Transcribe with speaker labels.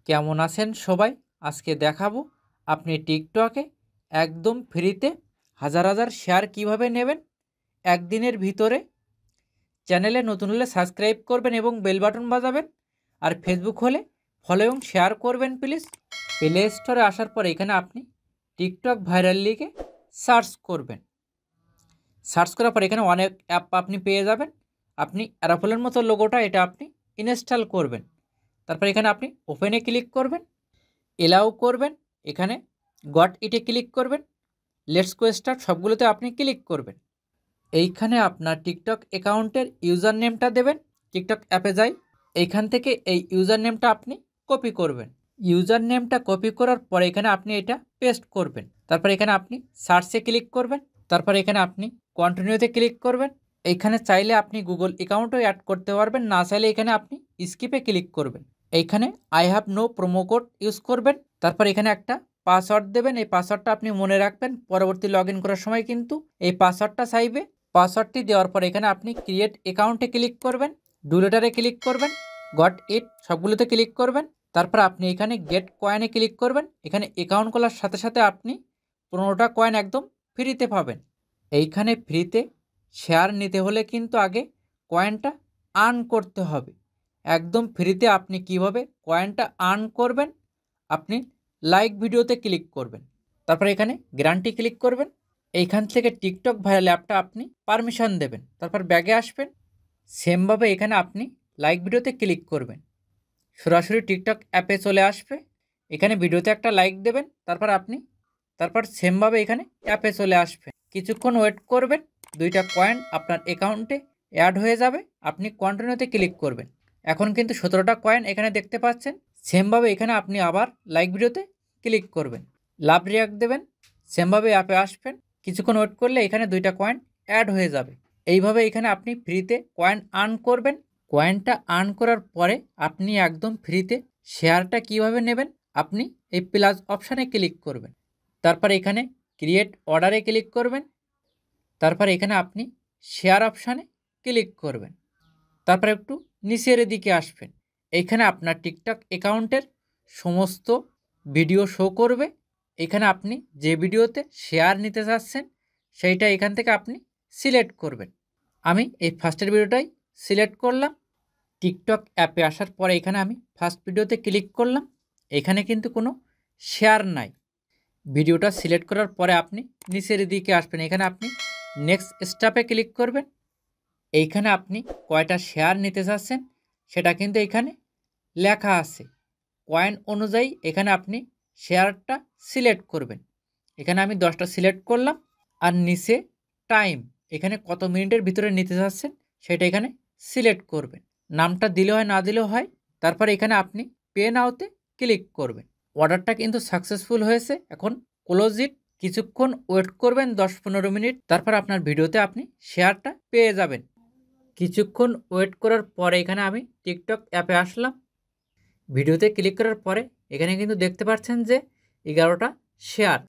Speaker 1: কেমন আছেন সবাই? আজকে দেখাবো আপনি টিকটকে একদম ফ্রিতে হাজার হাজার শেয়ার কিভাবে নেবেন একদিনের ভিতরে। চ্যানেলে নতুন হলে সাবস্ক্রাইব করবেন এবং বেল বাটন বাজাবেন। আর ফেসবুক হলে ফলো এবং শেয়ার করবেন প্লিজ। প্লে স্টোরে আসার পর এখানে আপনি টিকটক ভাইরাল লিখে সার্চ করবেন। সার্চ করার পর এখানে অনেক অ্যাপ আপনি পেয়ে যাবেন। আপনি অ্যারাফলের মতো লোগোটা এটা আপনি ইনস্টল করবেন। তারপর এখানে আপনি ওপেনে ক্লিক করবেন, এলাও করবেন, এখানে গট ইটে ক্লিক করবেন, লেটস গো স্টার্ট সবগুলোতে আপনি ক্লিক করবেন। এইখানে আপনার টিকটক অ্যাকাউন্টের ইউজার নেমটা দেবেন। টিকটক অ্যাপে যাই, এইখান থেকে এই ইউজার নেমটা আপনি কপি করবেন। ইউজার নেমটা কপি করার পরে এখানে আপনি এটা পেস্ট করবেন। তারপর এখানে আপনি সার্চে ক্লিক করবেন। তারপর এখানে আপনি কন্টিনিউতে ক্লিক করবেন। এইখানে চাইলে আপনি গুগল অ্যাকাউন্টও অ্যাড করতে পারবেন, না চাইলে এখানে আপনি স্কিপে ক্লিক করবেন। এইখানে I have no promo code use করবেন। তারপর এখানে একটা পাসওয়ার্ড দেবেন। এই পাসওয়ার্ডটা আপনি মনে রাখবেন, পরবর্তী লগ ইন করার সময় কিন্তু এই পাসওয়ার্ডটা চাইবে। পাসওয়ার্ডটি দেওয়ার পর এখানে আপনি ক্রিয়েট অ্যাকাউন্টে ক্লিক করবেন, ডু লেটারে ক্লিক করবেন, গট ইট সবগুলোতে ক্লিক করবেন। তারপর আপনি এখানে গেট কয়েনে ক্লিক করবেন। এখানে অ্যাকাউন্ট খোলার সাথে সাথে আপনি 15টা কয়েন একদম ফ্রিতে পাবেন। এইখানে ফ্রিতে শেয়ার নিতে হলে কিন্তু আগে কয়েনটা আর্ন করতে হবে। একদম ফ্রিতে আপনি কিভাবে কয়েনটা আর্ন করবেন, আপনি লাইক ভিডিওতে ক্লিক করবেন। তারপর এখানে গ্যারান্টি ক্লিক করবেন। এইখান থেকে টিকটক ভাইরাল অ্যাপটা আপনি পারমিশন দেবেন। তারপর ব্যাগে আসবেন, সেমভাবে এখানে আপনি লাইক ভিডিওতে ক্লিক করবেন। সরাসরি টিকটক অ্যাপে চলে আসবে। এখানে ভিডিওতে একটা লাইক দেবেন। তারপর সেমভাবে এখানে অ্যাপে চলে আসবে। কিছুক্ষণ ওয়েট করবেন, 2টা কয়েন আপনার অ্যাকাউন্টে অ্যাড হয়ে যাবে। আপনি কন্টিনিউতে ক্লিক করবেন। এখন কিন্তু 17টা কয়েন এখানে দেখতে পাচ্ছেন। সেমভাবে এখানে আপনি আবার লাইক ভিডিওতে ক্লিক করবেন, লাভ রিয়াক্ট দেবেন, সেমভাবে অ্যাপে আসবেন। কিছুক্ষণ ওয়েট করলে এখানে 2টা কয়েন অ্যাড হয়ে যাবে। এইভাবে এখানে আপনি ফ্রিতে কয়েন আর্ন করবেন। কয়েনটা আর্ন করার পরে আপনি একদম ফ্রিতে শেয়ারটা কিভাবে নেবেন, আপনি এই প্লাস অপশানে ক্লিক করবেন। তারপর এখানে ক্রিয়েট অর্ডারে ক্লিক করবেন। তারপর এখানে আপনি শেয়ার অপশানে ক্লিক করবেন। তারপর একটু নিচের দিকে আসবেন। এইখানে আপনার টিকটক অ্যাকাউন্টের সমস্ত ভিডিও শো করবে। এখানে আপনি যে ভিডিওতে শেয়ার নিতে চাচ্ছেন সেইটা এখান থেকে আপনি সিলেক্ট করবেন। আমি এই ফার্স্টের ভিডিওটাই সিলেক্ট করলাম। টিকটক অ্যাপে আসার পরে এখানে আমি ফার্স্ট ভিডিওতে ক্লিক করলাম। এখানে কিন্তু কোনো শেয়ার নাই। ভিডিওটা সিলেক্ট করার পরে আপনি নিচের দিকে আসবেন। এখানে আপনি নেক্সট স্টেপে ক্লিক করবেন। এইখানে আপনি কয়টা শেয়ার নিতে চাচ্ছেন সেটা কিন্তু এখানে লেখা আছে। কয়েন অনুযায়ী এখানে আপনি শেয়ারটা সিলেক্ট করবেন। এখানে আমি 10টা সিলেক্ট করলাম। আর নিচে টাইম, এখানে কত মিনিটের ভিতরে নিতে চাচ্ছেন সেটা এখানে সিলেক্ট করবেন। নামটা দিলে হয়, না দিলেও হয়। তারপর এখানে আপনি পে নাওতে ক্লিক করবেন। অর্ডারটা কিন্তু সাকসেসফুল হয়েছে। এখন ক্লোজ ইট, কিছুক্ষণ ওয়েট করবেন 10-15 মিনিট। তারপর আপনার ভিডিওতে আপনি শেয়ারটা পেয়ে যাবেন। কিছুক্ষণ ওয়েট করার পরে এখানে আমি টিকটক অ্যাপে আসলাম। ভিডিওতে ক্লিক করার পরে এখানে কিন্তু দেখতে পাচ্ছেন যে 11টা শেয়ার।